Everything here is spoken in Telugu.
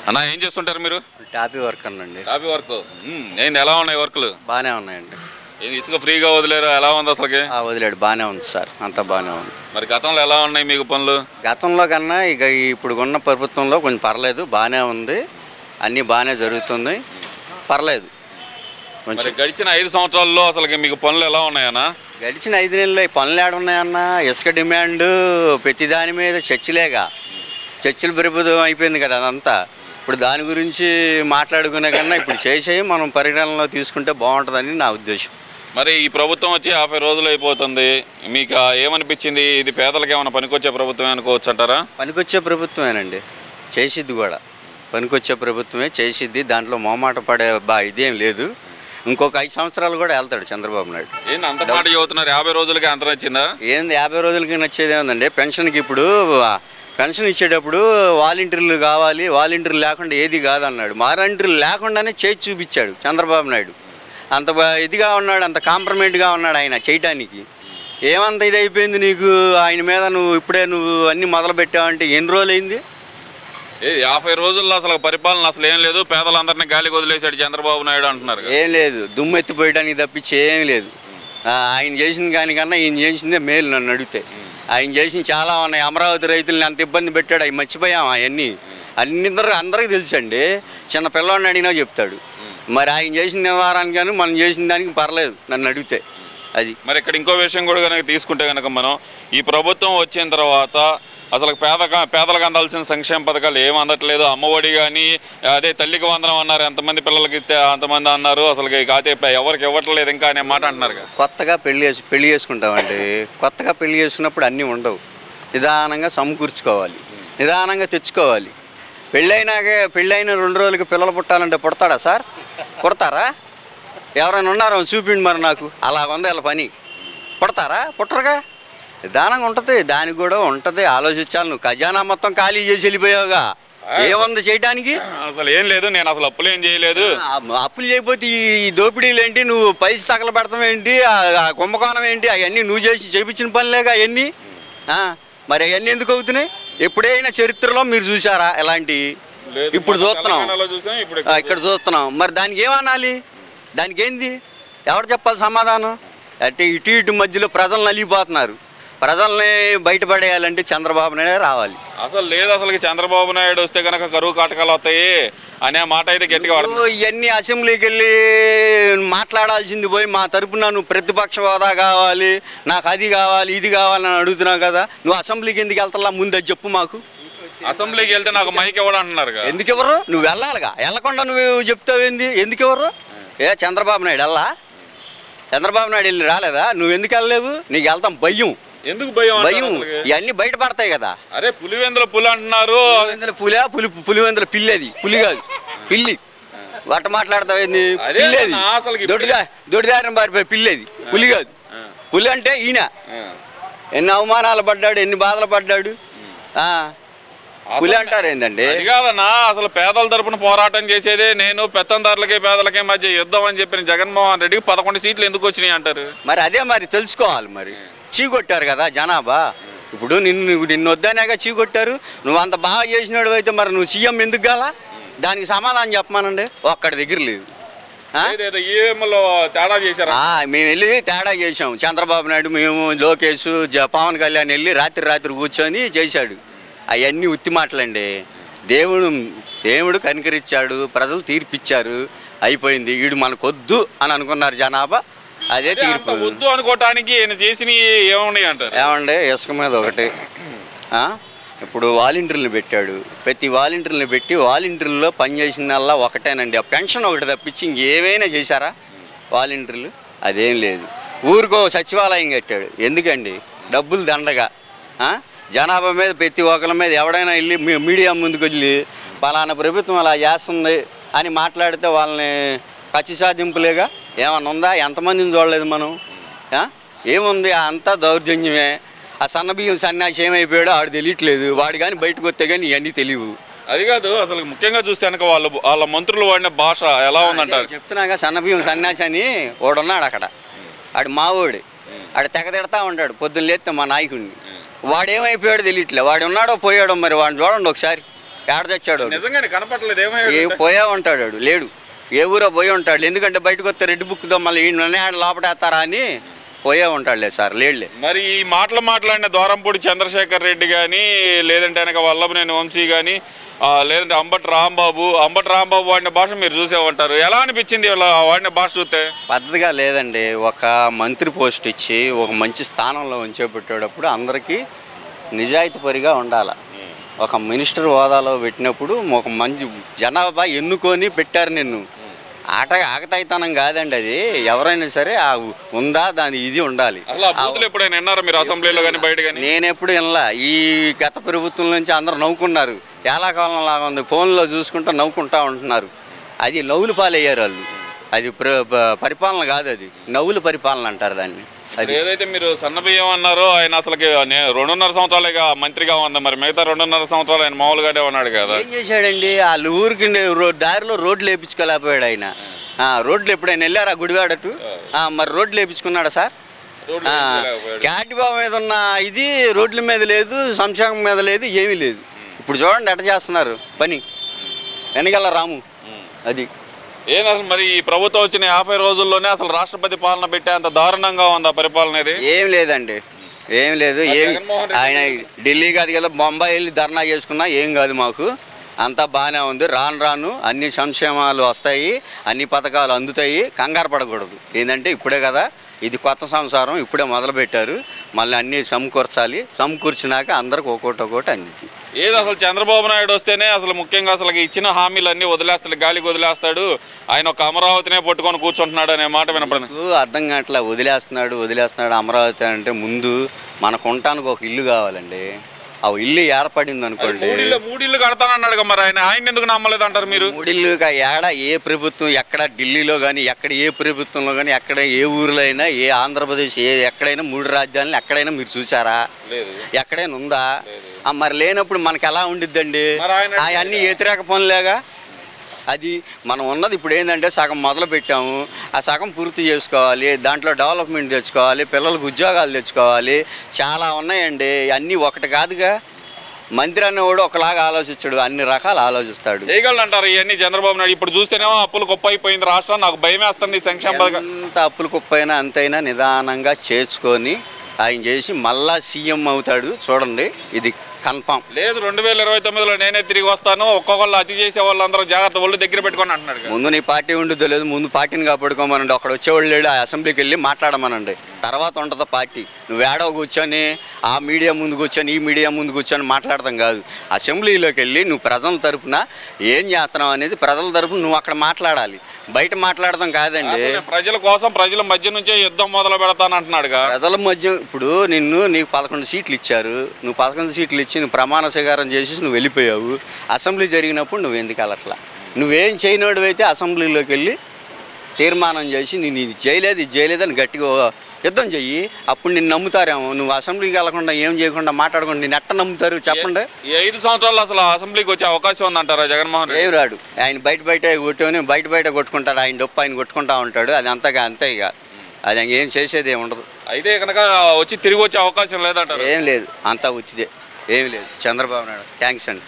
అన్న ఏం చేస్తుంటారు మీరు? టాపీ వర్క్ అనండి. టాపీ వర్క్. ఏంది ఎలా ఉన్నాయి వర్క్లు? బాగానే ఉన్నాయండి. ఏంది ఇసుక ఫ్రీగా వదిలేరు, ఎలా ఉంది అసలుకి? వదిలేడు బాగానే ఉంది సార్, అంతా బాగానే ఉంది. మరి గతంలో ఎలా ఉన్నాయి మీకు పనులు? గతంలో కన్నా ఇక ఇప్పుడు ఉన్న ప్రభుత్వంలో కొంచెం పర్లేదు, బాగానే ఉంది, అన్నీ బాగానే జరుగుతుంది, పర్లేదు మరి కొంచెం. గడిచిన 5 సంవత్సరాల్లో అసలుకి మీకు పనులు ఎలా ఉన్నాయన్నా? గడిచిన 5 నెలల్లో ఈ పనులు ఏడున్నాయన్నా? ఇసుక డిమాండ్ ప్రతి దాని మీద చర్చలేగా, చర్చలు ప్రభుత్వం అయిపోయింది కదా అదంతా. ఇప్పుడు దాని గురించి మాట్లాడుకునే కన్నా ఇప్పుడు చేసేయి మనం పరిగణనలో తీసుకుంటే బాగుంటుందని నా ఉద్దేశం. మరి ఈ ప్రభుత్వం వచ్చి 50 రోజులు అయిపోతుంది, మీకు ఏమనిపించింది? ఇది పేదలకు ఏమైనా పనికొచ్చే ప్రభుత్వమే అనుకోవచ్చు అంటారా? పనికొచ్చే ప్రభుత్వమేనండి, చేసిద్ది కూడా, పనికొచ్చే ప్రభుత్వమే చేసిద్ది, దాంట్లో మొహమాట పడే ఇదేం లేదు. ఇంకొక 5 సంవత్సరాలు కూడా వెళ్తాడు చంద్రబాబు నాయుడు. ఏంటి అంత మాట చదువుతున్నారు? 50 రోజులకి అంత నచ్చిందా? ఏంది 50 రోజులకి నచ్చేది ఏముందండి? పెన్షన్కి ఇప్పుడు పెన్షన్ ఇచ్చేటప్పుడు వాలంటీర్లు కావాలి, వాలంటీర్లు లేకుండా ఏది కాదన్నాడు. వాలంటీర్లు లేకుండానే చేసి చూపించాడు చంద్రబాబు నాయుడు. అంత ఇదిగా ఉన్నాడు, అంత కాంప్రమైజ్గా ఉన్నాడు ఆయన చేయటానికి. ఏమంత ఇది అయిపోయింది నీకు ఆయన మీద? ఇప్పుడే నువ్వు అన్నీ మొదలు పెట్టావంటే ఎన్ని రోజులు అయింది? 50 రోజుల్లో అసలు పరిపాలన అసలు ఏం లేదు, పేదలందరినీ గాలికి వదిలేశాడు చంద్రబాబు నాయుడు అంటున్నారు. ఏం లేదు, దుమ్ము ఎత్తిపోయడానికి తప్పించి ఏం లేదు. ఆయన చేసిన దానికన్నా ఈయన చేసిందే మేలు నన్ను అడిగితే. ఆయన చేసిన చాలా ఉన్నాయి. అమరావతి రైతులని అంత ఇబ్బంది పెట్టాడు, అవి మర్చిపోయాం అవన్నీ. అందరికీ తెలుసండి, చిన్న పిల్లవాడిని అడిగినా చెప్తాడు. మరి ఆయన చేసిన నివారానికి కానీ మనం చేసిన దానికి పర్లేదు నన్ను అడిగితే. అది మరి ఇక్కడ ఇంకో విషయం కూడా కనుక తీసుకుంటే కనుక మనం ఈ ప్రభుత్వం వచ్చిన తర్వాత అసలు పేదలకు అందాల్సిన సంక్షేమ పథకాలు ఏమి అందట్లేదు. అమ్మఒడి కానీ, అదే తల్లికి వందనం అన్నారు, ఎంతమంది పిల్లలకి ఇస్తే అంతమంది అన్నారు, అసలు అయితే ఎవరికి ఇవ్వట్లేదు ఇంకా అనే మాట అంటున్నారు కదా. కొత్తగా పెళ్లి చేసుకుంటామండి. కొత్తగా పెళ్లి చేసుకున్నప్పుడు అన్నీ ఉండవు, నిదానంగా సమకూర్చుకోవాలి, నిదానంగా తెచ్చుకోవాలి. పెళ్ళైన 2 రోజులకి పిల్లలు పుట్టాలంటే పుడతాడా సార్? పుడతారా? ఎవరైనా ఉన్నారో చూపిండి మరి నాకు. అలా ఉంది వాళ్ళ పని. పుడతారా? పుట్టరుగా. నిదానంగా ఉంటుంది, దానికి కూడా ఉంటుంది, ఆలోచించాలి. నువ్వు ఖజానా మొత్తం ఖాళీ చేసి వెళ్ళిపోయావుగా, ఏముంది చేయడానికి? అసలు ఏం లేదు, నేను అసలు అప్పులు ఏం చేయలేదు. అప్పులు చేయకపోతే ఈ దోపిడీలు ఏంటి? నువ్వు పైసి తగల పెడతాం ఏంటి? కుంభకోణం ఏంటి? అవన్నీ నువ్వు చేసి చేయించిన పనిలేగా అవన్నీ. మరి అవన్నీ ఎందుకు అవుతున్నాయి? ఎప్పుడైనా చరిత్రలో మీరు చూసారా ఎలాంటి? ఇప్పుడు చూస్తున్నాం, ఇక్కడ చూస్తున్నాం. మరి దానికి ఏమనాలి? దానికి ఏంది? ఎవరు చెప్పాలి సమాధానం? అంటే ఇటు మధ్యలో ప్రజలు నలిగిపోతున్నారు. ప్రజల్ని బయటపడేయాలంటే చంద్రబాబు నాయుడు రావాలి. అసలు లేదు, అసలు చంద్రబాబు నాయుడు వస్తే కనుక కరువు కాటకాలు వస్తాయి అనే మాట అయితే గట్టిగా వాడుతుంది. ఇవన్నీ అసెంబ్లీకి వెళ్ళి మాట్లాడాల్సింది పోయి మా తరపున నువ్వు ప్రతిపక్ష హోదా కావాలి, నాకు అది కావాలి, ఇది కావాలని అడుగుతున్నావు కదా. నువ్వు అసెంబ్లీకి ఎందుకు వెళ్తా? ముందు అది చెప్పు మాకు. అసెంబ్లీకి వెళ్తే నాకు మైక్ ఇవ్వడం అంటున్నారు. ఎందుకు ఇవ్వరు? నువ్వు వెళ్ళాలిగా, వెళ్ళకుండా నువ్వు చెప్తావేంది? ఎందుకు ఇవ్వరు? చంద్రబాబు నాయుడు చంద్రబాబు నాయుడు వెళ్ళి రాలేదా? నువ్వు ఎందుకు వెళ్ళలేవు? నీకు వెళ్తాం భయం. ఎందుకు భయం? ఇవన్నీ బయటపడతాయి కదా. అరే పులివెందుల పులి అంటున్నారు. పులివెందుల పిల్లి, అది పులి కాదు, పిల్లి. వట్ట మాట్లాడతావు? పిల్లేది, దొడ్డిదారిన పారిపోయి పిల్లేది, పులి కాదు. పులి అంటే ఈయన ఎన్ని అవమానాలు పడ్డాడు, ఎన్ని బాధలు పడ్డాడు. పులి అంటారు ఏంటండి? అది కాదన్నా, అసలు పేదల తరపున పోరాటం చేసేదే నేను. పెత్తందారులకి పేదలకి మధ్య యుద్ధం అని చెప్పిన జగన్మోహన్ రెడ్డికి 11 సీట్లు ఎందుకు వచ్చినాయి అంటారు? మరి అదే మరి తెలుసుకోవాలి. మరి చీకొట్టారు కదా జనాభా. ఇప్పుడు నిన్ను వద్దనేగా చీకొట్టారు. నువ్వు అంత బాగా చేసినాడు అయితే మరి నువ్వు సీఎం ఎందుకు కాలా? దానికి సమాధానం చెప్పమానండి. ఒక్కడి దగ్గర లేదు. మేము వెళ్ళి తేడా చేసాం. చంద్రబాబు నాయుడు, మేము, లోకేష్, పవన్ కళ్యాణ్ వెళ్ళి రాత్రి కూర్చొని చేశాడు. అవన్నీ ఉత్తి మాటలండి. దేవుడు కనికరించాడు, ప్రజలు తీర్పిచ్చారు, అయిపోయింది. వీడు మనకొద్దు అని అనుకున్నారు జనాభా, అదే తీర్పు. వద్దు అనుకోవటానికి ఆయన చేసిన ఏమున్నాయి అంటారు? ఏమండి, ఇసుక మీద ఒకటి. ఇప్పుడు వాలంటీర్లు పెట్టాడు, ప్రతి వాలంటీర్లు పెట్టి వాలంటీర్లో పనిచేసిందల్లా ఒకటేనండి, ఆ పెన్షన్ ఒకటి తప్పించి ఇంకేమైనా చేశారా వాలంటీర్లు? అదేం లేదు. ఊరికో సచివాలయం కట్టాడు. ఎందుకండి? డబ్బులు దండగా. జనాభా మీద ప్రతి ఒక్కరి మీద ఎవడైనా వెళ్ళి మీడియా ముందుకు వెళ్ళి పలానా ప్రభుత్వం అలా చేస్తుంది అని మాట్లాడితే వాళ్ళని కచ్చి సాధింపులేగా. ఏమన్నా ఉందా? ఎంతమందిని చూడలేదు మనం. ఏముంది? అంతా దౌర్జన్యమే. ఆ సన్నబియ్యం సన్యాసి ఏమైపోయాడో ఆడు తెలియట్లేదు. వాడు కానీ బయటకు వస్తే కానీ ఇవన్నీ తెలియవు. అది కాదు, అసలు ముఖ్యంగా చూస్తే కనుక వాళ్ళ మంత్రులు వాడిన భాష ఎలా ఉందంటారు? చెప్తున్నాగా, సన్నబియ్యం సన్యాసి అని వాడున్నాడు అక్కడ. ఆడు మావోడు, ఆడు తెగ తిడతా ఉంటాడు పొద్దున్న లేస్తే మా నాయకుడిని. వాడేమైపోయాడో తెలియట్లే. వాడు ఉన్నాడో పోయాడో మరి వాడిని చూడండి ఒకసారి. ఏడ తెచ్చాడు వాడు? నిజంగానే కనపడలేదు ఏ ఏమయ్యాడు పోయా ఉంటాడు వాడు, లేడు. ఏ ఊరో పోయి ఉంటాడు, ఎందుకంటే బయటకు వస్తే రెడ్ బుక్తో మళ్ళీ ఈయన లోపటేస్తారా అని పోయే ఉంటాడులే సార్, లేడులే. మరి ఈ మాటలు మాట్లాడిన దూరంపూడి చంద్రశేఖర్ రెడ్డి కానీ లేదంటే వెనక వల్లభనేని వంశీ కానీ లేదంటే అంబటి రాంబాబు వాడిన భాష మీరు చూసే ఉంటారు. ఎలా అనిపించింది వాడిన భాష చూస్తే? పద్ధతిగా లేదండి. ఒక మంత్రి పోస్ట్ ఇచ్చి ఒక మంచి స్థానంలో ఉంచేపెట్టేటప్పుడు అందరికీ నిజాయితీపరిగా ఉండాలి. ఒక మినిస్టర్ హోదాలో పెట్టినప్పుడు ఒక మంచి జనాభా ఎన్నుకొని పెట్టారు నిన్ను. ఆగతాయితనం కాదండి అది. ఎవరైనా సరే ఉందా దాని ఇది ఉండాలి. అసలు బూతులు ఎప్పుడైనా విన్నారా మీరు అసెంబ్లీలో కానీ బయట కానీ? నేను ఎప్పుడు వినలా. ఈ గత ప్రభుత్వం నుంచి అందరూ నవ్వుకున్నారు. ఎలా కాలం లాగా ఉంది, ఫోన్లో చూసుకుంటూ నవ్వుకుంటా ఉంటున్నారు. అది నవ్వులు పాలయ్యారు వాళ్ళు. అది పరిపాలన కాదు, అది నవ్వుల పరిపాలన అంటారు దాన్ని. అది ఏదైతే మీరు సన్నబియ్యం అన్నారో ఆయన అసలుకి 2.5 సంవత్సరాలుగా మంత్రిగా ఉంది. మరి మిగతా 2.5 సంవత్సరాలు ఆయన మామూలుగానే ఉన్నాడు కదా. ఏం చేశాడండి? వాళ్ళ ఊరికి దారిలో రోడ్లు వేయించుకోలేకపోయాడు ఆయన. రోడ్లు ఎప్పుడైనా వెళ్ళారా గుడివాడటు? మరి రోడ్లు వేయించుకున్నాడా సార్? క్యాటిబాబు మీద ఉన్న ఇది రోడ్ల మీద లేదు, సంక్షేమం మీద లేదు, ఏమీ లేదు. ఇప్పుడు చూడండి ఎట్ట చేస్తున్నారు పని. వెనకాల రాము అది ఏది అసలు మరి ఈ ప్రభుత్వం వచ్చిన 50 రోజుల్లోనే అసలు రాష్ట్రపతి పాలన పెట్టే అంత దారుణంగా ఉందా పరిపాలన? ఇది ఏం లేదండి, ఏం లేదు. ఆయన ఢిల్లీ కాదు కదా, బొంబాయి వెళ్ళి ధర్నా చేసుకున్నా ఏం కాదు మాకు. అంతా బాగానే ఉంది. రాను రాను అన్ని సంక్షేమాలు వస్తాయి, అన్ని పథకాలు అందుతాయి. కంగారు పడకూడదు. ఏంటంటే ఇప్పుడే కదా, ఇది కొత్త సంసారం ఇప్పుడే మొదలుపెట్టారు. మళ్ళీ అన్నీ సమకూర్చినాక అందరికి ఒక్కోటి అందింది. ఏది అసలు చంద్రబాబు నాయుడు వస్తేనే అసలు ముఖ్యంగా అసలు ఇచ్చిన హామీలు అన్నీ వదిలేస్తాడు, గాలికి వదిలేస్తాడు. ఆయన ఒక అమరావతినే పట్టుకొని కూర్చుంటున్నాడు అనే మాట వినపడింది. అర్థం కావట్లా. వదిలేస్తున్నాడు అమరావతి అంటే ముందు మనకు ఉండటానికి ఒక ఇల్లు కావాలండి. ఆ ఇల్లు ఏర్పడింది అనుకోండి. 3 ఇళ్ళు కడతానన్నాడు మరి ఆయన ఎందుకు నమ్మలేదు అంటారు మీరు? 3 ఇళ్ళు ఏ ప్రభుత్వం ఎక్కడ ఢిల్లీలో కానీ ఎక్కడ ఏ ప్రభుత్వంలో కానీ ఎక్కడ ఏ ఊరిలో అయినా ఏ ఆంధ్రప్రదేశ్ ఎక్కడైనా 3 రాజధానులు ఎక్కడైనా మీరు చూసారా? ఎక్కడైనా ఉందా? మరి లేనప్పుడు మనకు ఎలా ఉండిద్దండి? అవన్నీ వ్యతిరేక పనులేగా. అది మనం ఉన్నది ఇప్పుడు ఏంటంటే సగం మొదలు పెట్టాము, ఆ సగం పూర్తి చేసుకోవాలి. దాంట్లో డెవలప్మెంట్ తెచ్చుకోవాలి, పిల్లలకు ఉద్యోగాలు తెచ్చుకోవాలి. చాలా ఉన్నాయండి. అన్నీ ఒకటి కాదుగా. మంత్రి అనేవాడు ఒకలాగా ఆలోచించాడు, అన్ని రకాలు ఆలోచిస్తాడు. చేయగలడు అంటారు ఇవన్నీ చంద్రబాబు నాయుడు. ఇప్పుడు చూస్తేనేమో అప్పులు కుప్ప అయిపోయింది రాష్ట్రం. నాకు భయం వేస్తుంది సంక్షేమ పథకం. ఎంత అప్పులు కుప్పైనా అంతైనా నిదానంగా చేసుకొని ఆయన చేసి మళ్ళా సీఎం అవుతాడు. చూడండి, ఇది కన్ఫామ్. లేదు 2029లో నేనే తిరిగి వస్తాను, ఒక్కొక్కళ్ళు అతి చేసే వాళ్ళందరూ జాగ్రత్త ఒళ్ళు దగ్గర పెట్టుకొని అంటున్నాడు. ముందు నీ పార్టీ ఉండిద్దో లేదు, ముందు పార్టీని కాపాడుకోమనండి. అక్కడ వచ్చేవాళ్ళు లేడు, ఆ అసెంబ్లీకి వెళ్ళి మాట్లాడమనండి. తర్వాత ఉంటుందో పార్టీ. నువ్వు ఏడో కూర్చొని ఆ మీడియా ముందు కూర్చొని ఈ మీడియా ముందు కూర్చొని మాట్లాడతాం కాదు. అసెంబ్లీలోకి వెళ్ళి నువ్వు ప్రజల తరపున ఏం చేస్తున్నావు అనేది ప్రజల తరపున నువ్వు అక్కడ మాట్లాడాలి, బయట మాట్లాడదాం కాదండి. ప్రజల కోసం ప్రజల మధ్య నుంచే యుద్ధం మొదలు పెడతాను అంటున్నాడు. ప్రజల మధ్య ఇప్పుడు నీకు 11 సీట్లు ఇచ్చారు. నువ్వు 11 సీట్లు ఇచ్చి నువ్వు ప్రమాణ స్వీకారం చేసేసి నువ్వు వెళ్ళిపోయావు. అసెంబ్లీ జరిగినప్పుడు నువ్వు ఎందుకు వెళ్ళట్లా? నువ్వేం చేయనోడు అయితే అసెంబ్లీలోకి వెళ్ళి తీర్మానం చేసి నేను ఇది చేయలేదని గట్టిగా యుద్ధం చెయ్యి. అప్పుడు నిన్ను నమ్ముతారేమో. నువ్వు అసెంబ్లీకి వెళ్ళకుండా ఏం చేయకుండా మాట్లాడకుండా నేను ఎట్ట నమ్ముతారు చెప్పండి? 5 సంవత్సరాలు అసలు అసెంబ్లీకి వచ్చే అవకాశం ఉందంటారా జగన్మోహన్ రెడ్డి? ఏం రాడు. ఆయన బయట కొట్టుకొని బయట కొట్టుకుంటాడు. ఆయన డొప్పు ఆయన కొట్టుకుంటా ఉంటాడు. అది అంతే ఇక. అది ఏం చేసేది ఏమి ఉండదు. అయితే కనుక తిరిగి వచ్చే అవకాశం లేదంటారు? ఏం లేదు, అంతా వచ్చిదే, ఏమి లేదు. చంద్రబాబు నాయుడు థ్యాంక్స్ అండి.